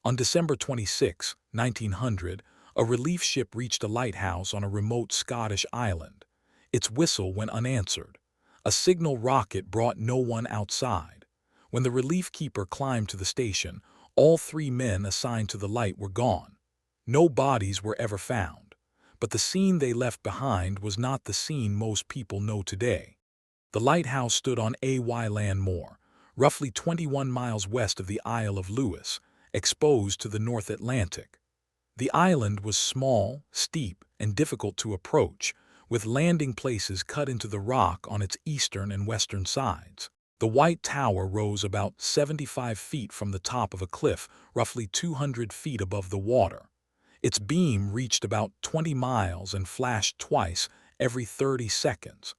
On December 26, 1900, a relief ship reached a lighthouse on a remote Scottish island. Its whistle went unanswered. A signal rocket brought no one outside. When the relief keeper climbed to the station, all 3 men assigned to the light were gone. No bodies were ever found. But the scene they left behind was not the scene most people know today. The lighthouse stood on Eilean Mor, roughly 21 miles west of the Isle of Lewis, exposed to the North Atlantic. The island was small, steep, and difficult to approach, with landing places cut into the rock on its eastern and western sides. The White Tower rose about 75 feet from the top of a cliff, roughly 200 feet above the water. Its beam reached about 20 miles and flashed twice every 30 seconds.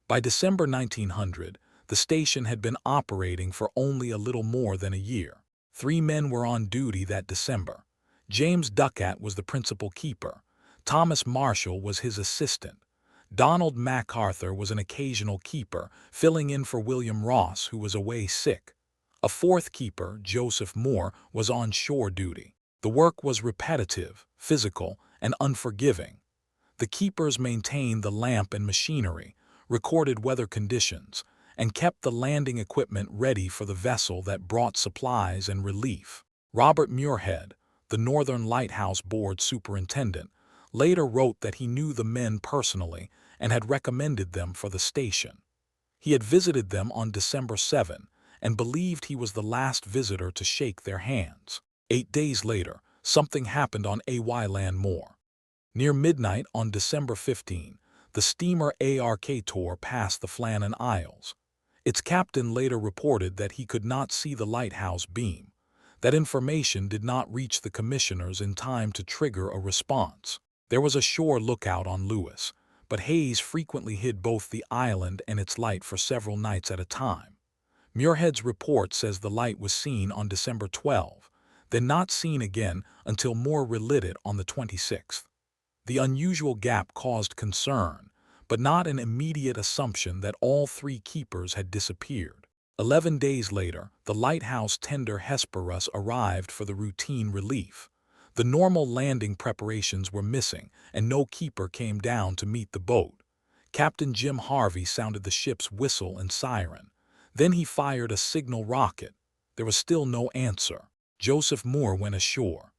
By December 1900, the station had been operating for only a little more than a year. 3 men were on duty that December. James Ducat was the principal keeper. Thomas Marshall was his assistant. Donald McArthur was an occasional keeper, filling in for William Ross, who was away sick. A 4th keeper, Joseph Moore, was on shore duty. The work was repetitive, physical, and unforgiving. The keepers maintained the lamp and machinery, recorded weather conditions, and kept the landing equipment ready for the vessel that brought supplies and relief. Robert Muirhead, the Northern Lighthouse Board superintendent, later wrote that he knew the men personally and had recommended them for the station. He had visited them on December 7 and believed he was the last visitor to shake their hands. 8 days later, something happened on Eilean Mor. Near midnight on December 15, the steamer Archival passed the Flannan Isles. Its captain later reported that he could not see the lighthouse beam. That information did not reach the commissioners in time to trigger a response. There was a shore lookout on Lewis, but haze frequently hid both the island and its light for several nights at a time. Muirhead's report says the light was seen on December 12, then not seen again until Moore relit it on the 26th. The unusual gap caused concern, but not an immediate assumption that all 3 keepers had disappeared. 11 days later, the lighthouse tender Hesperus arrived for the routine relief. The normal landing preparations were missing, and no keeper came down to meet the boat. Captain Jim Harvey sounded the ship's whistle and siren. Then he fired a signal rocket. There was still no answer. Joseph Moore went ashore.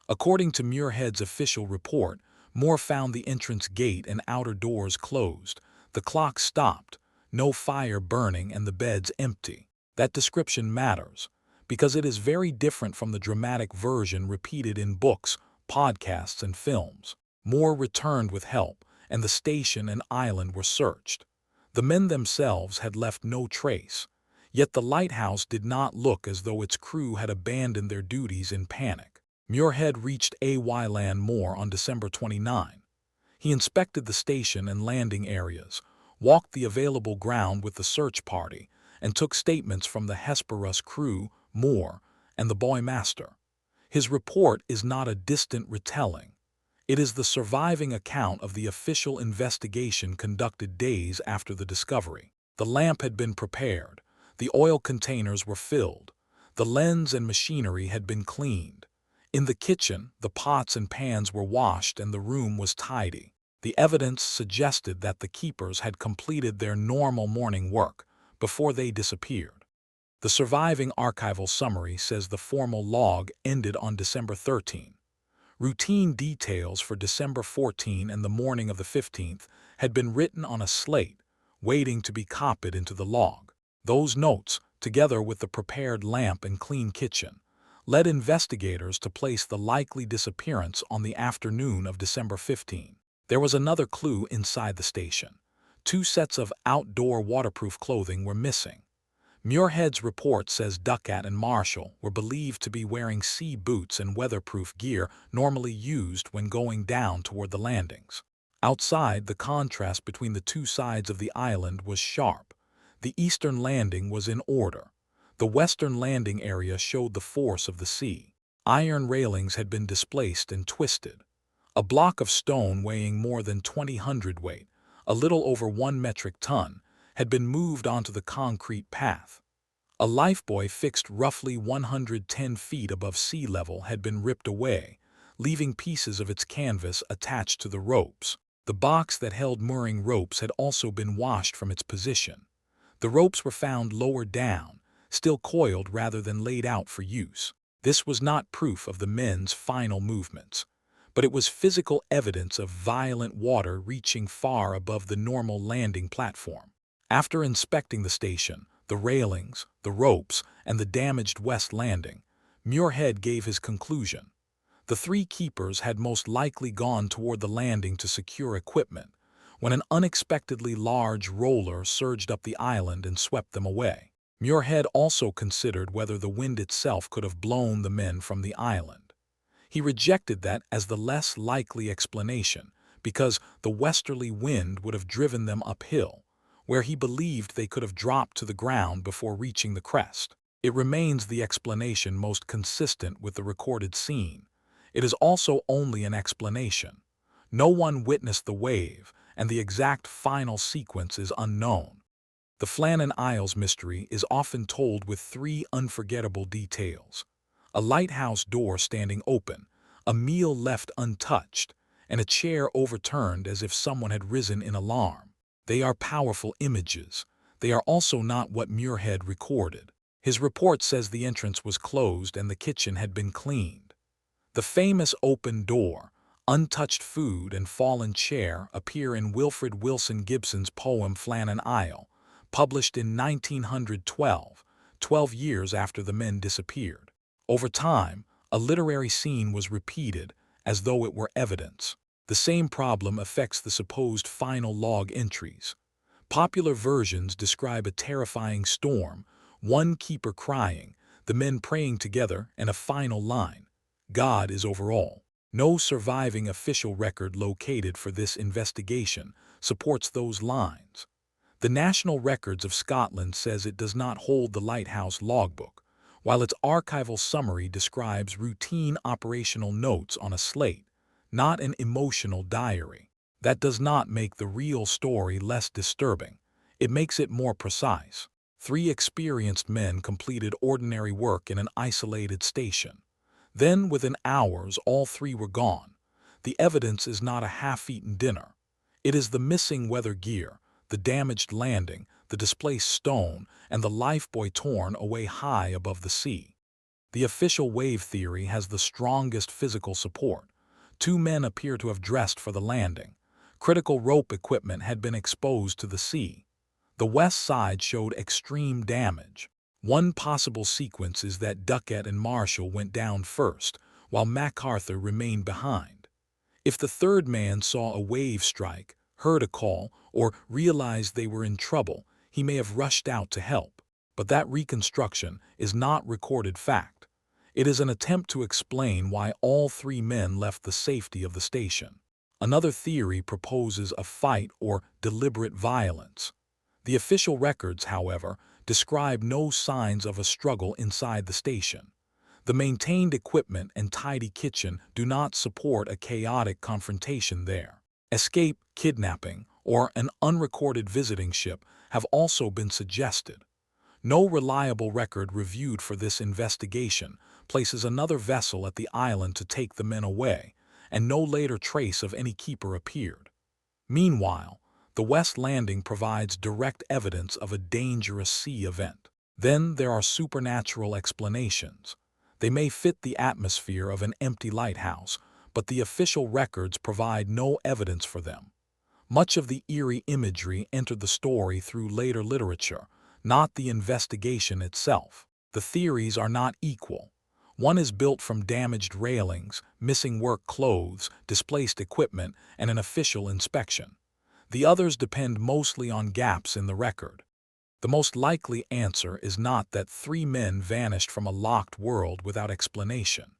According to Muirhead's official report, Moore found the entrance gate and outer doors closed. The clock stopped, no fire burning, and the beds empty. That description matters, because it is very different from the dramatic version repeated in books, podcasts, and films. Moore returned with help, and the station and island were searched. The men themselves had left no trace, yet the lighthouse did not look as though its crew had abandoned their duties in panic. Muirhead reached Eilean Mor on December 29. He inspected the station and landing areas, walked the available ground with the search party, and took statements from the Hesperus crew, Moore, and the boymaster. His report is not a distant retelling. It is the surviving account of the official investigation conducted days after the discovery. The lamp had been prepared, the oil containers were filled, the lens and machinery had been cleaned. In the kitchen, the pots and pans were washed and the room was tidy. The evidence suggested that the keepers had completed their normal morning work before they disappeared. The surviving archival summary says the formal log ended on December 13. Routine details for December 14 and the morning of the 15th had been written on a slate, waiting to be copied into the log. Those notes, together with the prepared lamp and clean kitchen, led investigators to place the likely disappearance on the afternoon of December 15. There was another clue inside the station. 2 sets of outdoor waterproof clothing were missing. Muirhead's report says Ducat and Marshall were believed to be wearing sea boots and weatherproof gear normally used when going down toward the landings. Outside, the contrast between the 2 sides of the island was sharp. The eastern landing was in order. The western landing area showed the force of the sea. Iron railings had been displaced and twisted. A block of stone weighing more than 20 hundredweight, a little over 1 metric ton, had been moved onto the concrete path. A lifebuoy fixed roughly 110 feet above sea level had been ripped away, leaving pieces of its canvas attached to the ropes. The box that held mooring ropes had also been washed from its position. The ropes were found lower down, still coiled rather than laid out for use. This was not proof of the men's final movements, but it was physical evidence of violent water reaching far above the normal landing platform. After inspecting the station, the railings, the ropes, and the damaged west landing, Muirhead gave his conclusion. The three keepers had most likely gone toward the landing to secure equipment when an unexpectedly large roller surged up the island and swept them away. Muirhead also considered whether the wind itself could have blown the men from the island. He rejected that as the less likely explanation because the westerly wind would have driven them uphill, where he believed they could have dropped to the ground before reaching the crest. It remains the explanation most consistent with the recorded scene. It is also only an explanation. No one witnessed the wave, and the exact final sequence is unknown. The Flannan Isles mystery is often told with three unforgettable details: a lighthouse door standing open, a meal left untouched, and a chair overturned as if someone had risen in alarm. They are powerful images. They are also not what Muirhead recorded. His report says the entrance was closed and the kitchen had been cleaned. The famous open door, untouched food, and fallen chair appear in Wilfred Wilson Gibson's poem Flannan Isle, published in 1912, 12 years after the men disappeared. Over time, a literary scene was repeated as though it were evidence. The same problem affects the supposed final log entries. Popular versions describe a terrifying storm, one keeper crying, the men praying together, and a final line: "God is over all." No surviving official record located for this investigation supports those lines. The National Records of Scotland says it does not hold the lighthouse logbook, while its archival summary describes routine operational notes on a slate, not an emotional diary. That does not make the real story less disturbing. It makes it more precise. Three experienced men completed ordinary work in an isolated station. Then, within hours, all three were gone. The evidence is not a half-eaten dinner. It is the missing weather gear, the damaged landing, the displaced stone, and the lifebuoy torn away high above the sea. The official wave theory has the strongest physical support. Two men appear to have dressed for the landing. Critical rope equipment had been exposed to the sea. The west side showed extreme damage. One possible sequence is that Ducat and Marshall went down first, while MacArthur remained behind. If the third man saw a wave strike, heard a call, or realized they were in trouble, he may have rushed out to help. But that reconstruction is not recorded fact. It is an attempt to explain why all three men left the safety of the station. Another theory proposes a fight or deliberate violence. The official records, however, describe no signs of a struggle inside the station. The maintained equipment and tidy kitchen do not support a chaotic confrontation there. Escape, kidnapping, or an unrecorded visiting ship have also been suggested. No reliable record reviewed for this investigation places another vessel at the island to take the men away, and no later trace of any keeper appeared. Meanwhile, the West Landing provides direct evidence of a dangerous sea event. Then there are supernatural explanations. They may fit the atmosphere of an empty lighthouse, but the official records provide no evidence for them. Much of the eerie imagery entered the story through later literature, not the investigation itself. The theories are not equal. One is built from damaged railings, missing work clothes, displaced equipment, and an official inspection. The others depend mostly on gaps in the record. The most likely answer is not that three men vanished from a locked world without explanation.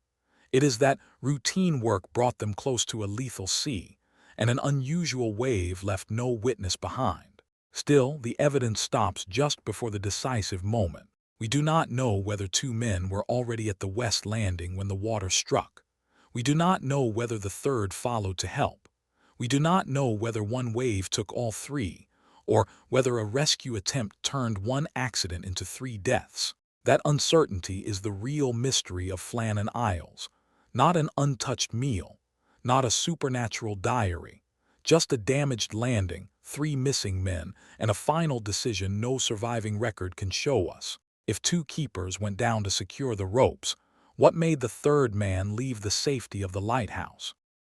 It is that routine work brought them close to a lethal sea, and an unusual wave left no witness behind. Still, the evidence stops just before the decisive moment. We do not know whether two men were already at the West Landing when the water struck. We do not know whether the third followed to help. We do not know whether one wave took all three, or whether a rescue attempt turned one accident into 3 deaths. That uncertainty is the real mystery of Flannan Isles. Not an untouched meal, not a supernatural diary, just a damaged landing, 3 missing men, and a final decision no surviving record can show us. If 2 keepers went down to secure the ropes, what made the 3rd man leave the safety of the lighthouse?